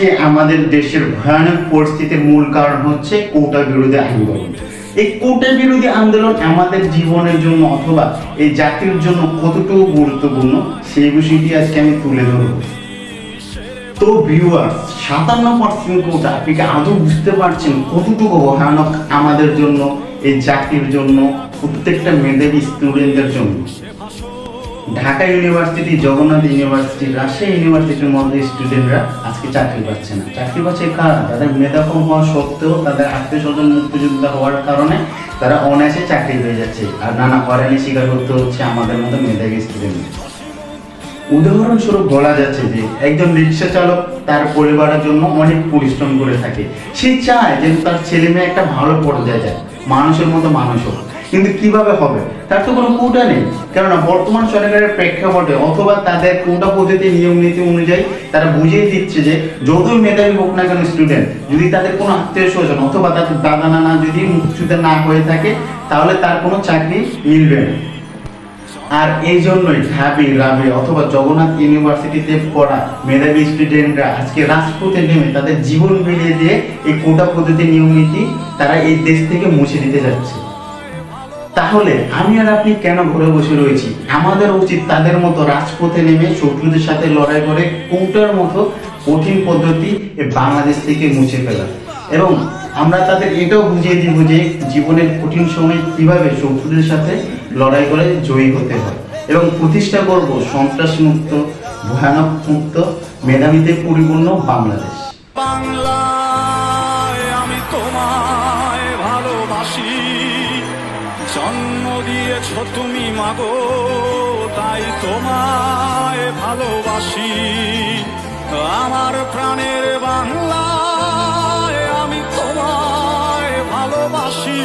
আজকে আমাদের দেশের ভয়ানক পরিস্থিতির মূল কারণ হচ্ছে কোটা বিরোধী আন্দোলন। এই কোটা বিরোধী আন্দোলন আমাদের জীবনের জন্য অথবা এই জাতির জন্য কতটুকু গুরুত্বপূর্ণ সেই বিষয়টি আজকে আমি তুলে ধরব। তো ভিউয়ার্স, 57% কোটা, আপনি কি আদৌ বুঝতে পারছেন কতটুকু ভয়ানক আমাদের জন্য, এই জাতির জন্য, প্রত্যেকটা মেধাবী স্টুডেন্টদের জন্য? ঢাকা ইউনিভার্সিটি, জগন্নাথ ইউনিভার্সিটি, রাজশাহী ইউনিভার্সিটির মধ্যে স্টুডেন্টরা আজকে চাকরি পাচ্ছে না। চাকরি পাচ্ছে কারা? তাদের মেধা কম হওয়া সত্ত্বেও তাদের আত্মীয় স্বজন মুক্তিযোদ্ধা হওয়ার কারণে তারা অনায়াসে চাকরি পেয়ে যাচ্ছে, আর নানা হয়রানি শিকার করতে হচ্ছে আমাদের মতো মেধাবী স্টুডেন্ট। উদাহরণস্বরূপ বলা যাচ্ছে যে একজন রিক্সা চালক তার পরিবারের জন্য অনেক পরিশ্রম করে থাকে। সে চায় যে তার ছেলে মেয়ে একটা ভালো পর্যায়ে যায়, মানুষের মতো মানুষ হোক, কিন্তু কিভাবে হবে? তার তো কোনো কোটা নেই। কেননা বর্তমান সরকারের প্রেক্ষাপটে অথবা তাদের কোটা পদ্ধতি নিয়ম নীতি অনুযায়ী তারা বুঝিয়ে দিচ্ছে যে যতই মেধাবী হোক না কেন স্টুডেন্ট, যদি তাদের কোনো আত্মীয় স্বজন অথবা তাদের দাদা নানা যদি মুক্তিযোদ্ধা না হয়ে থাকে, তাহলে তার কোনো চাকরি মিলবে না। আর এই জন্যই ঢাবি রাবি অথবা জগন্নাথ ইউনিভার্সিটিতে পড়া মেধাবী স্টুডেন্টরা আজকে রাজপথে নেমে তাদের জীবন বিলিয়ে দিয়ে এই কোটা পদ্ধতি নিয়ম নীতি তারা এই দেশ থেকে মুছে দিতে যাচ্ছে। তাহলে আমি আর আপনি কেন ঘরে বসে রয়েছি? আমাদের উচিত তাদের মতো রাজপথে নেমে শত্রুদের সাথে লড়াই করে কোটার মতো কঠিন পদ্ধতি বাংলাদেশ থেকে মুছে ফেলা, এবং আমরা তাদের এটাও বুঝিয়ে দিব যে জীবনের কঠিন সময় কিভাবে শত্রুদের সাথে লড়াই করে জয়ী হতে হয়, এবং প্রতিষ্ঠা করব সন্ত্রাস মুক্ত, ভয়ানক মুক্ত, মেধাবীতে পরিপূর্ণ বাংলাদেশ। বাংলায় আমি তোমায় ভালোবাসি, জন্ম দিয়েছ তুমি মাগো, তাই তোমায় ভালোবাসি। আমার প্রাণের বাংলায় আমি তোমায় ভালোবাসি।